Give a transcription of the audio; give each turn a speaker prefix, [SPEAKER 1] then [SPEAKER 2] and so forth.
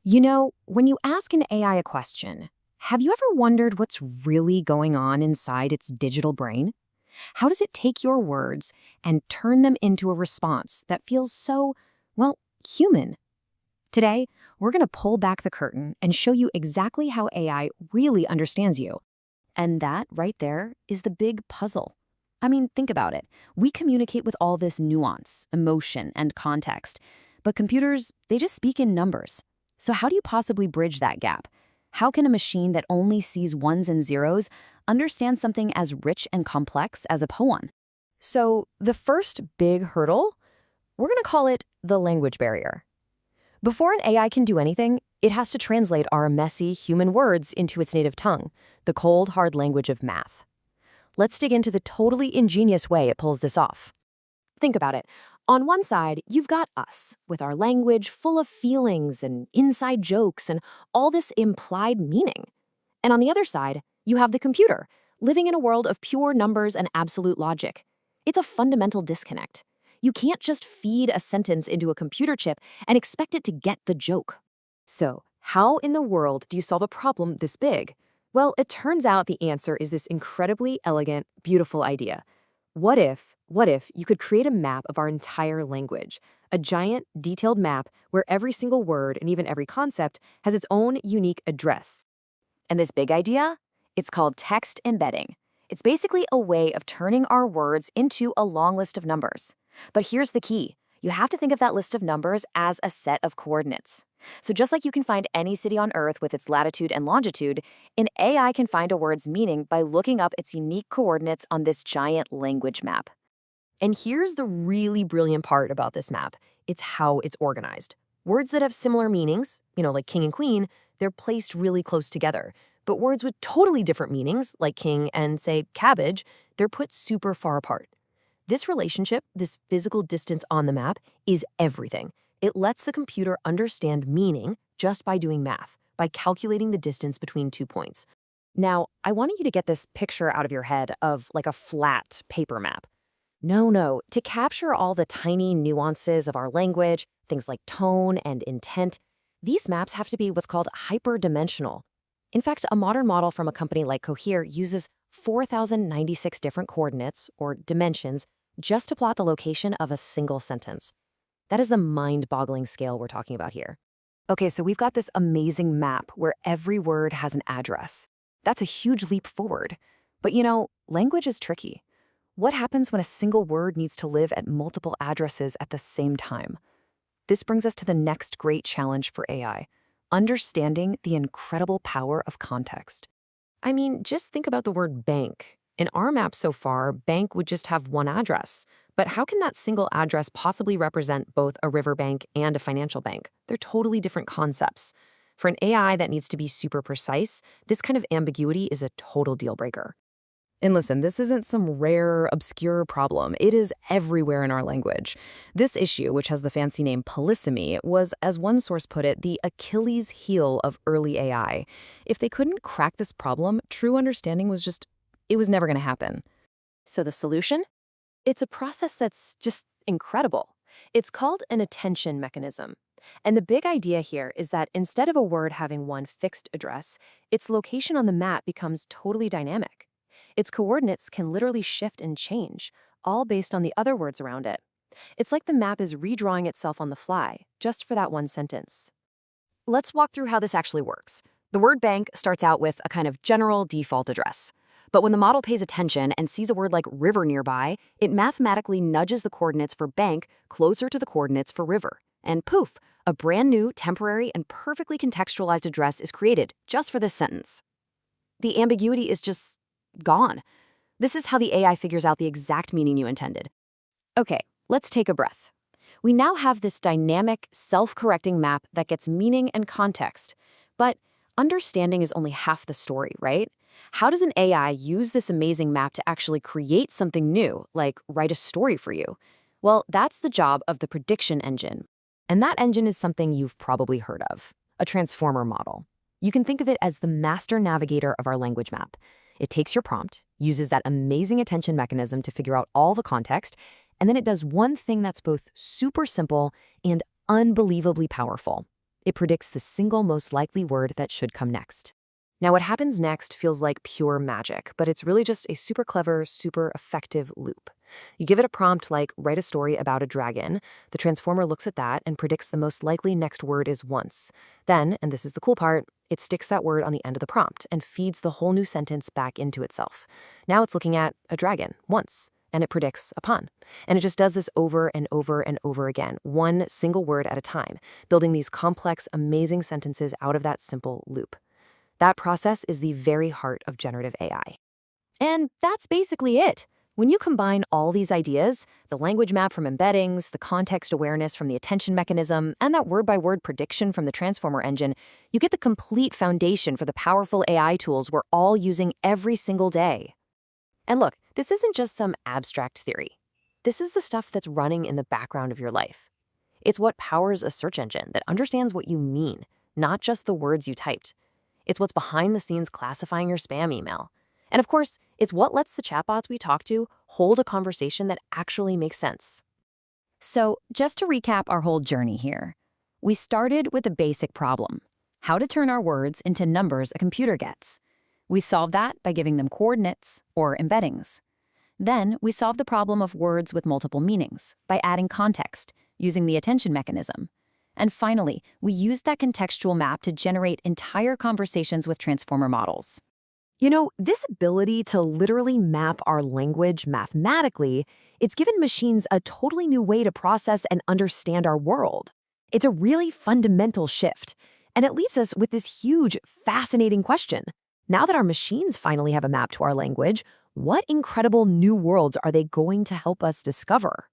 [SPEAKER 1] When you ask an AI a question, have you ever wondered what's really going on inside its digital brain? How does it take your words and turn them into a response that feels so, well, human? Today, we're going to pull back the curtain and show you exactly how AI really understands you. And that, right there, is the big puzzle. I mean, think about it. We communicate with all this nuance, emotion, and context. But computers, they just speak in numbers. So how do you possibly bridge that gap? How can a machine that only sees ones and zeros understand something as rich and complex as a poem? So the first big hurdle, we're going to call it the language barrier. Before an AI can do anything, it has to translate our messy human words into its native tongue, the cold, hard language of math. Let's dig into the totally ingenious way it pulls this off. Think about it. On one side, you've got us, with our language full of feelings and inside jokes and all this implied meaning. And on the other side, you have the computer, living in a world of pure numbers and absolute logic. It's a fundamental disconnect. You can't just feed a sentence into a computer chip and expect it to get the joke. So, how in the world do you solve a problem this big? Well, it turns out the answer is this incredibly elegant, beautiful idea. What if you could create a map of our entire language? A giant, detailed map where every single word and even every concept has its own unique address. And this big idea? It's called text embedding. It's basically a way of turning our words into a long list of numbers. But here's the key. You have to think of that list of numbers as a set of coordinates. So just like you can find any city on Earth with its latitude and longitude, an AI can find a word's meaning by looking up its unique coordinates on this giant language map. And here's the really brilliant part about this map. It's how it's organized. Words that have similar meanings, like king and queen, they're placed really close together. But words with totally different meanings, like king and, say, cabbage, they're put super far apart. This relationship, this physical distance on the map, is everything. It lets the computer understand meaning just by doing math, by calculating the distance between 2 points. Now, I wanted you to get this picture out of your head of like a flat paper map. No. To capture all the tiny nuances of our language, things like tone and intent, these maps have to be what's called hyperdimensional. In fact, a modern model from a company like Cohere uses 4,096 different coordinates, or dimensions, just to plot the location of a single sentence. That is the mind-boggling scale we're talking about here. Okay, so we've got this amazing map where every word has an address. That's a huge leap forward. But language is tricky. What happens when a single word needs to live at multiple addresses at the same time? This brings us to the next great challenge for AI, understanding the incredible power of context. I mean, just think about the word bank. In our map so far, bank would just have one address. But how can that single address possibly represent both a riverbank and a financial bank? They're totally different concepts. For an AI that needs to be super precise, this kind of ambiguity is a total deal breaker. And listen, this isn't some rare, obscure problem. It is everywhere in our language. This issue, which has the fancy name polysemy, was, as one source put it, the Achilles heel of early AI. If they couldn't crack this problem, true understanding it was never going to happen. So the solution? It's a process that's just incredible. It's called an attention mechanism. And the big idea here is that instead of a word having one fixed address, its location on the map becomes totally dynamic. Its coordinates can literally shift and change, all based on the other words around it. It's like the map is redrawing itself on the fly, just for that one sentence. Let's walk through how this actually works. The word bank starts out with a kind of general default address. But when the model pays attention and sees a word like river nearby, it mathematically nudges the coordinates for bank closer to the coordinates for river. And poof, a brand new, temporary, and perfectly contextualized address is created just for this sentence. The ambiguity is just gone. This is how the AI figures out the exact meaning you intended. Okay, let's take a breath. We now have this dynamic, self-correcting map that gets meaning and context. But understanding is only half the story, right? How does an AI use this amazing map to actually create something new, like write a story for you? Well, that's the job of the prediction engine. And that engine is something you've probably heard of, a transformer model. You can think of it as the master navigator of our language map. It takes your prompt, uses that amazing attention mechanism to figure out all the context, and then it does one thing that's both super simple and unbelievably powerful. It predicts the single most likely word that should come next. Now, what happens next feels like pure magic, but it's really just a super clever, super effective loop. You give it a prompt like, write a story about a dragon. The transformer looks at that and predicts the most likely next word is once. Then, and this is the cool part, it sticks that word on the end of the prompt and feeds the whole new sentence back into itself. Now it's looking at a dragon, once, and it predicts a pun. And it just does this over and over and over again, one single word at a time, building these complex, amazing sentences out of that simple loop. That process is the very heart of generative AI. And that's basically it. When you combine all these ideas, the language map from embeddings, the context awareness from the attention mechanism, and that word-by-word prediction from the transformer engine, you get the complete foundation for the powerful AI tools we're all using every single day. And look, this isn't just some abstract theory. This is the stuff that's running in the background of your life. It's what powers a search engine that understands what you mean, not just the words you typed. It's what's behind the scenes classifying your spam email. And of course, it's what lets the chatbots we talk to hold a conversation that actually makes sense. So, just to recap our whole journey here, we started with a basic problem: how to turn our words into numbers a computer gets. We solved that by giving them coordinates, or embeddings. Then, we solved the problem of words with multiple meanings by adding context, using the attention mechanism. And finally, we used that contextual map to generate entire conversations with transformer models. You know, this ability to literally map our language mathematically, it's given machines a totally new way to process and understand our world. It's a really fundamental shift, and it leaves us with this huge, fascinating question. Now that our machines finally have a map to our language, what incredible new worlds are they going to help us discover?